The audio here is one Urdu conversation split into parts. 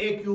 AQ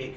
AQ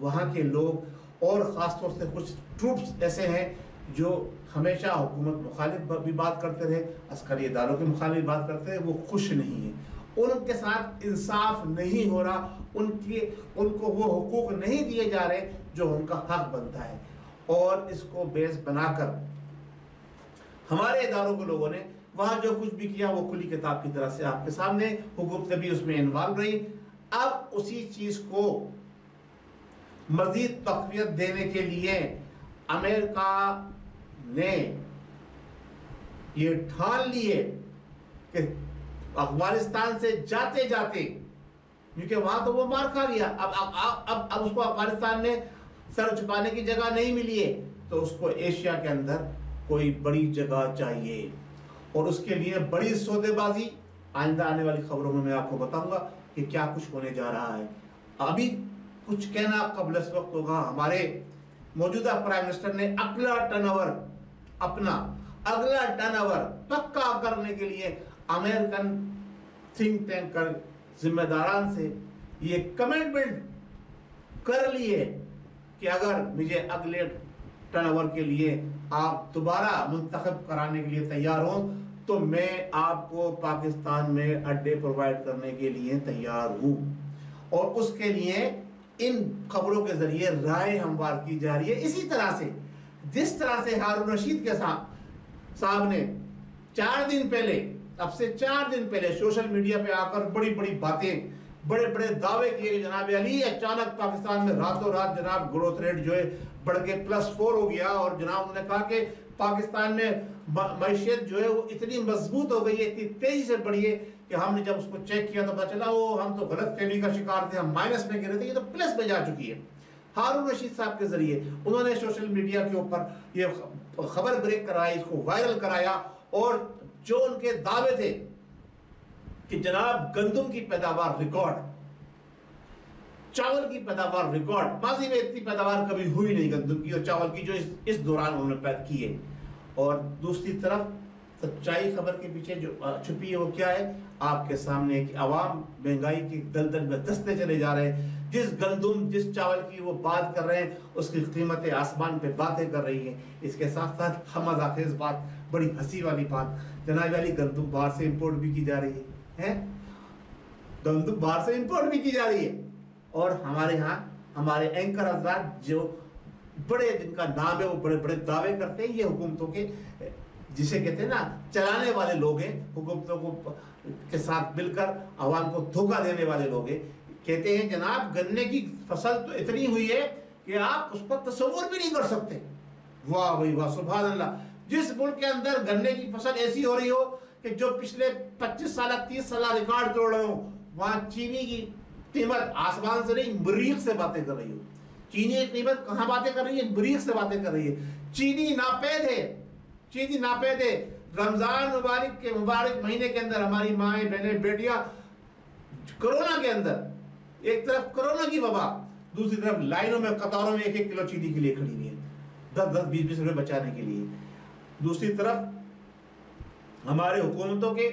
وہاں کے لوگ اور خاص طور سے کچھ ٹروپس ایسے ہیں جو ہمیشہ حکومت مخالف بھی بات کرتے رہے، عسکری اداروں کے مخالف بات کرتے رہے، وہ خوش نہیں ہیں، ان کے ساتھ انصاف نہیں ہو رہا، ان کو وہ حقوق نہیں دیے جا رہے جو ان کا حق بنتا ہے۔ اور اس کو بیس بنا کر ہمارے اداروں کے لوگوں نے وہاں جو کچھ بھی کیا وہ کھلی کتاب کی طرح سے آپ کے سامنے، حکومت بھی اس میں انوالو رہی۔ اب اسی چیز کو مزید تقویت دینے کے لیے امریکہ نے یہ ٹھان لیے کہ افغانستان سے جاتے جاتے، کیونکہ وہاں تو وہ مار کھا لیا، اب اس کو افغانستان میں سر چھپانے کی جگہ نہیں ملی ہے، تو اس کو ایشیا کے اندر کوئی بڑی جگہ چاہیے، اور اس کے لیے بڑی سودے بازی آئندہ آنے والی خبروں میں آپ کو بتاؤں گا کہ کیا کچھ ہونے جا رہا ہے۔ ابھی کچھ کہنا قبل اس وقت ہوگا۔ ہمارے موجودہ پرائم منسٹر نے اپنا اگلا ٹرن اوور پکا کرنے کے لیے امریکن تھنک ٹینک کا ذمہ داران سے یہ کمٹمنٹ کر لیے کہ اگر مجھے اگلے ٹرن اوور کے لیے آپ دوبارہ منتخب کرانے کے لیے تیار ہوں تو میں آپ کو پاکستان میں اڈے پرووائڈ کرنے کے لیے تیار ہوں، اور اس کے لیے ان خبروں کے ذریعے رائے ہموار کی جا رہی ہے۔ اسی طرح سے جس طرح سے ہارون رشید کے صاحب نے 4 دن پہلے، اب سے 4 دن پہلے سوشل میڈیا پہ آ کر بڑی بڑی باتیں، بڑے بڑے دعوے کیے کہ جناب علی اچانک پاکستان میں راتوں رات جناب گروتھ ریٹ جو ہے بڑھ کے +4 ہو گیا، اور جناب انہوں نے کہا کہ پاکستان میں معیشت جو ہے وہ اتنی مضبوط ہو گئی ہے، اتنی تیزی سے بڑھی ہے کہ ہم نے جب اس کو چیک کیا تو پتا چلا وہ ہم تو غلط فہمی کا شکار تھے، ہم مائنس میں گرے تھے، یہ تو پلس میں جا چکی ہے۔ ہارون رشید صاحب کے ذریعے انہوں نے سوشل میڈیا کے اوپر یہ خبر بریک کرائی، اس کو وائرل کرایا، اور جو ان کے دعوے تھے کہ جناب گندم کی پیداوار ریکارڈ، چاول کی پیداوار ریکارڈ، ماضی میں اتنی پیداوار کبھی ہوئی نہیں گندم کی اور چاول کی جو اس دوران انہوں نے پیدا کی ہے۔ اور دوسری طرف سچائی خبر کے پیچھے جو چھپی ہے وہ کیا ہے؟ آپ کے سامنے کہ عوام مہنگائی کی دلدل میں دستے چلے جا رہے ہیں، جس گندم جس چاول کی وہ بات کر رہے ہیں اس کی قیمتیں آسمان پہ باتیں کر رہی ہیں۔ اس کے ساتھ ساتھ مزاح خیز بات، بڑی ہنسی والی بات، جناب علی گندم باہر سے امپورٹ بھی کی جا رہی ہے، گندم باہر سے امپورٹ بھی کی جا رہی ہے، اور ہمارے ہاں ہمارے اینکر حضرات جو بڑے جن کا نام ہے وہ بڑے بڑے دعوے کرتے ہیں، یہ حکومتوں کے جسے کہتے ہیں نا چلانے والے لوگ ہیں، حکومتوں کو کے ساتھ مل کر عوام کو دھوکہ دینے والے لوگ ہیں، کہتے ہیں جناب گنے کی فصل تو اتنی ہوئی ہے کہ آپ اس پر تصور بھی نہیں کر سکتے۔ واہ بھائی واہ، سبحان اللہ۔ جس ملک کے اندر گنے کی فصل ایسی ہو رہی ہو کہ جو پچھلے 25 سالہ 30 سالہ ریکارڈ توڑ رہے ہوں، وہاں چینی کی قیمت آسمان سے نہیں مریخ سے باتیں کر رہی ہو۔ چینی کی قیمت کہاں باتیں کر رہی ہے؟ مریخ سے باتیں کر رہی ہے۔ چینی ناپید ہے، چینی ناپید ہے۔ رمضان مبارک کے مبارک مہینے کے اندر ہماری مائیں بہنیں بیٹیاں کرونا کے اندر، ایک طرف کرونا کی وبا، دوسری طرف لائنوں میں قطاروں میں 1-1 کلو چینی کے لیے کھڑی ہوئی ہے، 10-10 20-20 روپے بچانے کے لیے۔ دوسری طرف ہمارے حکومتوں کے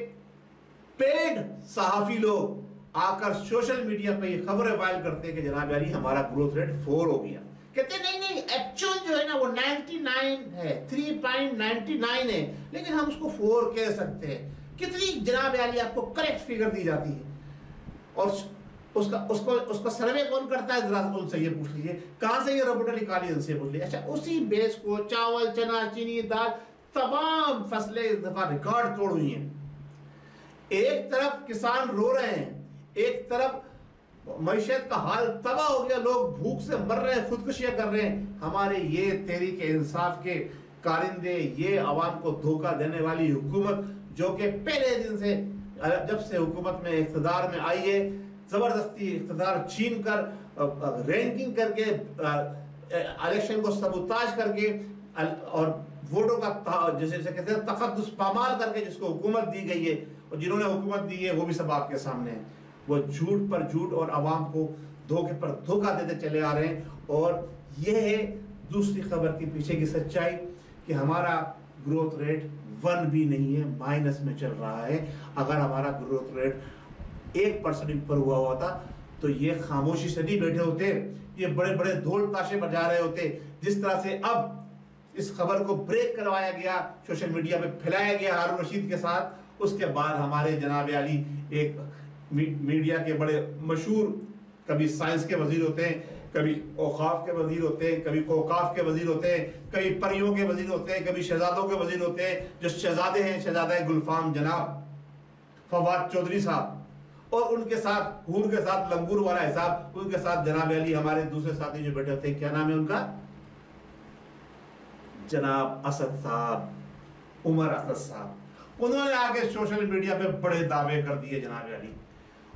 پیڈ صحافی لوگ آ کر سوشل میڈیا پہ یہ خبریں وائرل کرتے ہیں کہ جناب علی ہمارا گروتھ ریٹ 4 ہو گیا، کہتے ہیں نہیں ایکچوئل جو ہے نا وہ 99 ہے، 3.99 ہے، لیکن ہم اس کو 4 کہہ سکتے ہیں۔ کتنی جناب علی آپ کو کریکٹ فگر دی جاتی ہے، اور اس کا سروے کون کرتا ہے؟ ذرا ان سے یہ پوچھ لیجیے، کہاں سے یہ رپورٹ نکالی؟ ان سے پوچھ لیجیے۔ اچھا اسی بیس کو چاول، چنا، چینی، دال، تمام فصلیں اس دفعہ ریکارڈ توڑ ہوئی ہیں۔ ایک طرف کسان رو رہے ہیں، ایک طرف معیشت کا حال تباہ ہو گیا، لوگ بھوک سے مر رہے ہیں، خودکشیاں کر رہے ہیں۔ ہمارے یہ تحریک انصاف کے کارندے، یہ عوام کو دھوکہ دینے والی حکومت جو کہ پہلے دن سے جب سے حکومت میں اقتدار میں آئی ہے، زبردستی اقتدار چھین کر، رینکنگ کر کے، الیکشن کو سبوتاج کر کے، اور ووٹوں کا جیسے کہتے ہیں تقدس پامال کر کے جس کو حکومت دی گئی ہے، اور جنہوں نے حکومت دی ہے وہ بھی سب آپ کے سامنے ہیں، وہ جھوٹ پر جھوٹ اور عوام کو دھوکے پر دھوکہ دیتے چلے آ رہے ہیں۔ اور یہ ہے دوسری خبر کے پیچھے کی سچائی کہ ہمارا گروتھ ریٹ 1 بھی نہیں ہے، مائنس میں چل رہا ہے۔ اگر ہمارا گروتھ ریٹ 1% اوپر ہوا تھا تو یہ خاموشی سے نہیں بیٹھے ہوتے، یہ بڑے بڑے دھول تاشے بجا رہے ہوتے. جس طرح سے اب اس خبر کو بریک کروایا گیا, سوشل میڈیا پہ پھیلایا گیا ہارون رشید کے ساتھ, اس کے بعد ہمارے جناب علی ایک میڈیا کے بڑے مشہور, کبھی سائنس کے وزیر ہوتے ہیں, کبھی اوقاف کے وزیر ہوتے ہیں, کبھی کوکاف کے وزیر ہوتے ہیں, کبھی پریوں کے وزیر ہوتے ہیں, کبھی شہزادوں کے وزیر ہوتے ہیں. جو شہزادے ہیں, شہزادہ گلفام جناب فواد چودھری صاحب, اور ان کے ساتھ حور کے ساتھ لنگور والا حساب, ان کے ساتھ جناب علی ہمارے دوسرے ساتھی جو بیٹھے ہوتے ہیں, کیا نام ہے ان کا, جناب اسد صاحب, عمر اسد صاحب. انہوں نے آگے سوشل میڈیا پہ بڑے دعوے کر دیے جناب علی.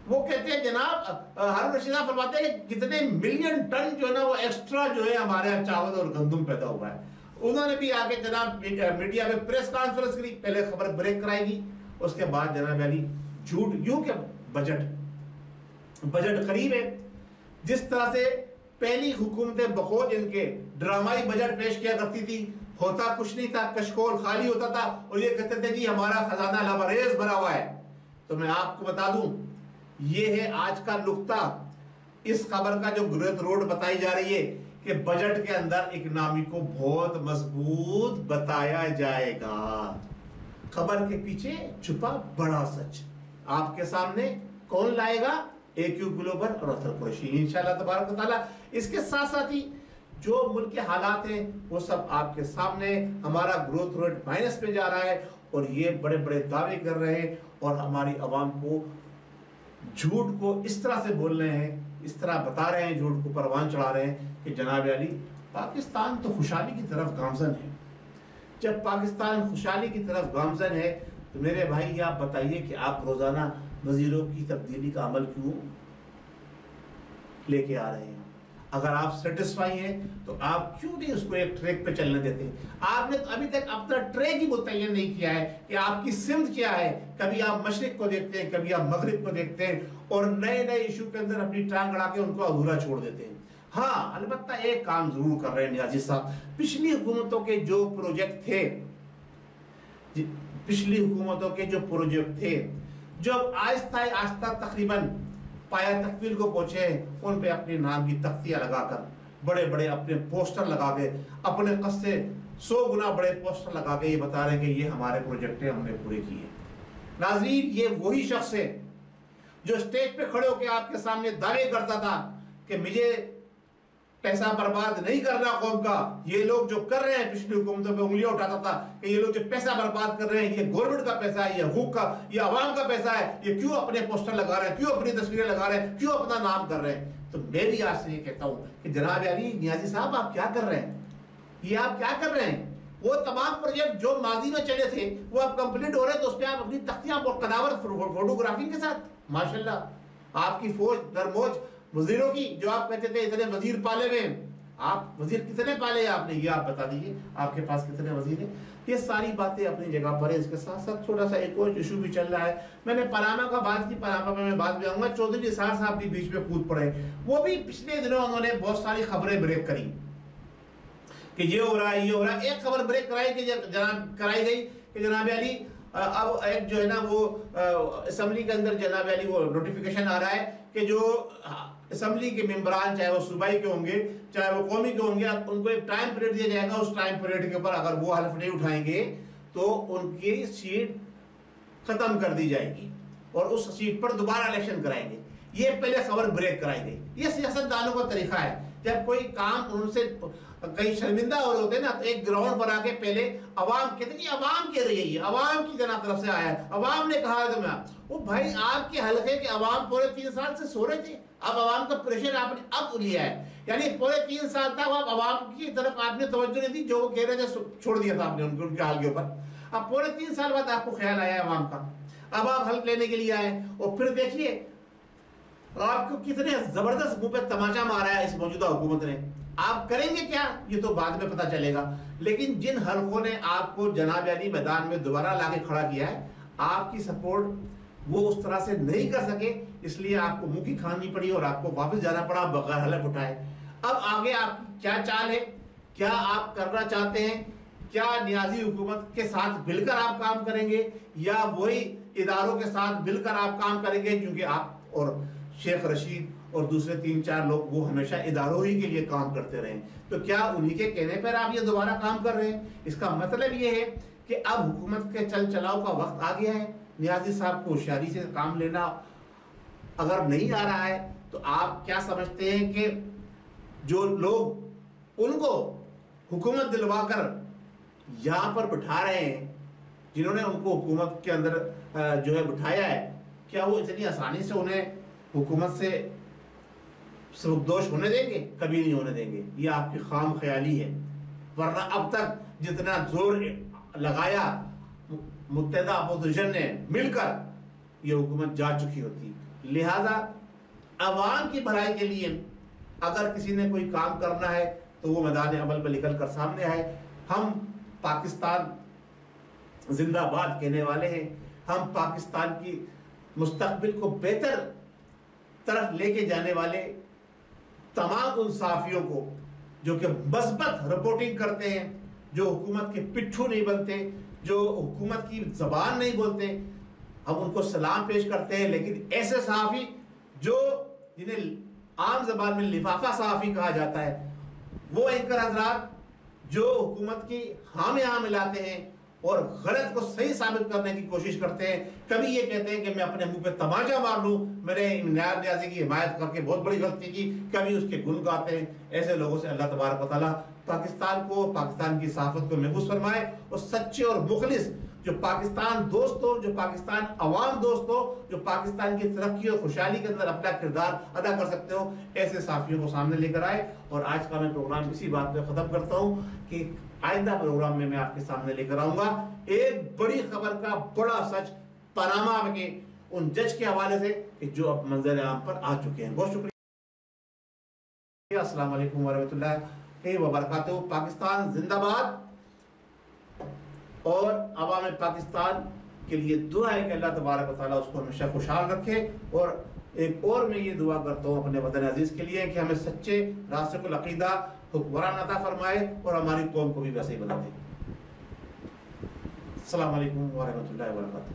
وہ کہتے ہیں جناب ہارون رشید صاحب فرماتے ہیں کہ کتنے ملین ٹن جو ہے نا وہ ایکسٹرا جو ہے ہمارے یہاں چاول اور گندم پیدا ہوا ہے. انہوں نے بھی آگے جناب میڈیا میں پریس کانفرنس کری, پہلے خبر بریک کرائے گی, اس کے بعد جناب علی جھوٹ, یوں کہ بجٹ قریب ہے. جس طرح سے پہلی حکومت بخوج ان کے ڈرامائی بجٹ پیش کیا کرتی تھی, ہوتا کچھ نہیں تھا, کشکول خالی ہوتا تھا, اور یہ کہتے تھے جی ہمارا خزانہ لبریز بھرا ہوا ہے. تو میں آپ کو بتا دوں, یہ ہے آج کا نقطہ. اس خبر کا جو گروتھ روڈ بتائی جا رہی ہے کہ بجٹ کے اندر اکنامی کو بہت مضبوط بتایا جائے گا. خبر کے پیچھے چھپا بڑا سچ آپ کے سامنے کون لائے گا, AQ گلوبل اور اطہر قریشی انشاءاللہ تبارک و تعالی. اس کے ساتھ ساتھ ہی جو ملک کے حالات ہیں وہ سب آپ کے سامنے. ہمارا گروتھ ریٹ مائنس پہ جا رہا ہے, اور یہ بڑے بڑے دعوے کر رہے ہیں, اور ہماری عوام کو جھوٹ کو اس طرح سے بول رہے ہیں, اس طرح بتا رہے ہیں, جھوٹ کو پروان چڑھا رہے ہیں کہ جناب علی پاکستان تو خوشحالی کی طرف گامزن ہے. جب پاکستان خوشحالی کی طرف گامزن ہے تو میرے بھائی یہ آپ بتائیے کہ آپ روزانہ وزیروں کی تبدیلی کا عمل کیوں لے کے آ رہے ہیں؟ اگر آپ سیٹسفائی ہیں تو آپ کیوں نہیں اس کو ایک ٹریک پہ چلنے دیتے ہیں؟ آپ نے ابھی تک اپنا ٹریک ہی متعین نہیں کیا ہے کہ آپ کی سمت کیا ہے. کبھی آپ مشرق کو دیکھتے ہیں, کبھی آپ مغرب کو دیکھتے ہیں, اور نئے نئے ایشو کے اندر اپنی ٹانگ اڑا کے ان کو ادھورا چھوڑ دیتے ہیں. ہاں البتہ ایک کام ضرور کر رہے ہیں نیازی صاحب, پچھلی حکومتوں کے جو پروجیکٹ تھے, جب آہستہ آہستہ تقریباً پایا تکمیل کو پہنچے, ان پہ اپنے نام کی تختیاں لگا کر بڑے بڑے اپنے پوسٹر لگا کے, اپنے قص سے 100 گنا بڑے پوسٹر لگا کے یہ بتا رہے ہیں کہ یہ ہمارے پروجیکٹ ہیں, ہم نے پورے کیے. ناظرین, یہ وہی شخص ہے جو اسٹیج پہ کھڑے ہو کے آپ کے سامنے دعوے کرتا تھا کہ مجھے پیسہ برباد نہیں کرنا قوم کا. یہ لوگ جو کر رہے ہیں, پچھلی حکومتوں پہ انگلیاں اٹھاتا تھا کہ یہ لوگ جو پیسہ برباد کر رہے ہیں یہ گورنمنٹ کا پیسہ ہے, یہ حقوق کا, یہ عوام کا پیسہ ہے, یہ کیوں اپنے پوسٹر لگا رہے ہیں, کیوں اپنی تصویریں لگا رہے ہیں, کیوں اپنا نام کر رہے ہیں. تو میں بھی آپ سے یہ کہتا ہوں کہ جناب علی نیازی صاحب آپ کیا کر رہے ہیں, یہ آپ کیا کر رہے ہیں؟ وہ تمام پروجیکٹ جو ماضی میں چلے تھے وہ اب کمپلیٹ ہو رہے ہیں, تو اس پہ آپ اپنی تختیاں اور قداور فوٹوگرافنگ کے ساتھ ماشاءاللہ آپ کی فوج درموج وزیروں کی, جو آپ کہتے تھے اتنے وزیر پالے ہوئے ہیں, آپ وزیر کتنے پالے ہیں آپ نے, یہ آپ بتا دیجئے آپ کے پاس کتنے وزیر ہیں. یہ ساری باتیں اپنی جگہ پر ہے. اس کے ساتھ ساتھ تھوڑا سا ایک اور ایشو بھی چل رہا ہے. میں نے پاناما کا بات کی, پاناما میں بعد میں آؤں گا. چودھری نثار صاحب بھی بیچ میں کود پڑے, وہ بھی پچھلے دنوں انہوں نے بہت ساری خبریں بریک کری کہ یہ ہو رہا ہے, یہ ہو رہا ہے. ایک خبر بریک کرائی گئی کہ جناب علی اب ایک جو ہے نا وہ اسمبلی کے اندر جناب علی وہ نوٹیفیکیشن آ رہا ہے کہ جو اسمبلی کے ممبران, چاہے وہ صوبائی کے ہوں گے چاہے وہ قومی کے ہوں گے, ان کو ایک ٹائم پیریڈ دیا جائے گا. اس ٹائم پیریڈ کے اوپر اگر وہ حلف نہیں اٹھائیں گے تو ان کی سیٹ ختم کر دی جائے گی اور اس سیٹ پر دوبارہ الیکشن کرائیں گے. یہ پہلے خبر بریک کرائی گئی. یہ سیاست دانوں کا طریقہ ہے, جب کوئی کام ان سے کہیں شرمندہ ہو رہے ہوتے ہیں نا, ایک گراؤنڈ پر آ کے پہلے عوام کہتے ہیں کہ عوام کہہ رہی ہے, یہ عوام کی جناب طرف سے آیا ہے, عوام نے کہا ہے تمہیں. وہ بھائی آپ کے حلقے کے عوام پورے 3 سال سے سو رہے تھے, اب عوام کا پریشر آپ نے اب لیا ہے. یعنی پورے 3 سال تک آپ عوام کی طرف آپ نے توجہ نہیں دی, جو وہ کہہ رہے تھے چھوڑ دیا تھا آپ نے ان کے حال کے اوپر. اب پورے 3 سال بعد آپ کو خیال آیا ہے عوام کا, اب آپ حلق لینے کے لیے آئے, اور پھر دیکھیے آپ کو کتنے زبردست منہ پہ تماچا مارا ہے اس موجودہ حکومت نے. آپ کریں گے کیا یہ تو بعد میں پتا چلے گا, لیکن جن حلقوں نے آپ کو جناب علی میدان میں دوبارہ لا کے کھڑا کیا ہے, آپ کی سپورٹ وہ اس طرح سے نہیں کر سکے, اس لیے آپ کو منہ کی کھانی پڑی اور آپ کو واپس جانا پڑا بغیر حلف اٹھائے. اب آگے آپ کی کیا چال ہے, کیا آپ کرنا چاہتے ہیں, کیا نیازی حکومت کے ساتھ مل کر آپ کام کریں گے یا وہی اداروں کے ساتھ مل کر آپ کام کریں گے, کیونکہ آپ اور شیخ رشید اور دوسرے 3-4 لوگ وہ ہمیشہ اداروں ہی کے لیے کام کرتے رہے، تو کیا انہی کے کہنے پر آپ یہ دوبارہ کام کر رہے ہیں؟ اس کا مطلب یہ ہے کہ اب حکومت کے چل چلاؤ کا وقت آ گیا ہے۔ نیازی صاحب کو ہوشیاری سے کام لینا اگر نہیں آ رہا ہے تو آپ کیا سمجھتے ہیں کہ جو لوگ ان کو حکومت دلوا کر یہاں پر بٹھا رہے ہیں، جنہوں نے ان کو حکومت کے اندر جو ہے بٹھایا ہے، کیا وہ اتنی آسانی سے انہیں حکومت سے سبکدوش ہونے دیں گے؟ کبھی نہیں ہونے دیں گے۔ یہ آپ کی خام خیالی ہے، ورنہ اب تک جتنا زور لگایا متحدہ اپوزیشن نے مل کر، یہ حکومت جا چکی ہوتی۔ لہذا عوام کی بھلائی کے لیے اگر کسی نے کوئی کام کرنا ہے تو وہ میدان عمل میں نکل کر سامنے آئے۔ ہم پاکستان زندہ باد کہنے والے ہیں، ہم پاکستان کی مستقبل کو بہتر طرف لے کے جانے والے تمام ان صحافیوں کو جو کہ مثبت رپورٹنگ کرتے ہیں، جو حکومت کے پٹھو نہیں بنتے، جو حکومت کی زبان نہیں بولتے، ہم ان کو سلام پیش کرتے ہیں۔ لیکن ایسے صحافی جو جنہیں عام زبان میں لفافہ صحافی کہا جاتا ہے، وہ اینکر حضرات جو حکومت کی ہاں میں ہاں ملاتے ہیں اور غلط کو صحیح ثابت کرنے کی کوشش کرتے ہیں، کبھی یہ کہتے ہیں کہ میں اپنے منہ پہ تماچا مار لوں، میں نے نیاب نیازی کی حمایت کر کے بہت بڑی غلطی کی، کبھی اس کے گن گاتے ہیں۔ ایسے لوگوں سے اللہ تبارک و تعالیٰ پاکستان کو، پاکستان کی صحافت کو محفوظ فرمائے، اور سچے اور مخلص جو پاکستان دوست ہو، جو پاکستان عوام دوست ہو، جو پاکستان کی ترقی اور خوشحالی کے اندر اپنا کردار ادا کر سکتے ہو، ایسے صحافیوں کو سامنے لے کر آئے۔ اور آج کا میں پروگرام اسی بات پہ ختم کرتا ہوں کہ آئندہ پروگرام میں آپ کے سامنے لے کر آؤں گا ایک بڑی خبر کا بڑا سچ، پاناما کے ان جج کے حوالے سے کہ جو اب منظر عام پر آ چکے ہیں۔ بہت شکریہ، السلام علیکم ورحمۃ اللہ وبرکاتہ۔ پاکستان زندہ باد، اور عوام پاکستان کے لیے دعا ہے کہ اللہ تبارک و تعالیٰ اس کو ہمیشہ خوشحال رکھے۔ اور ایک اور میں یہ دعا کرتا ہوں اپنے وطن عزیز کے لیے کہ ہمیں سچے راسخ العقیدہ حکمران عطا فرمائے اور ہماری قوم کو بھی ویسے ہی بنا دے۔ السلام علیکم ورحمۃ اللہ وبرکاتہ۔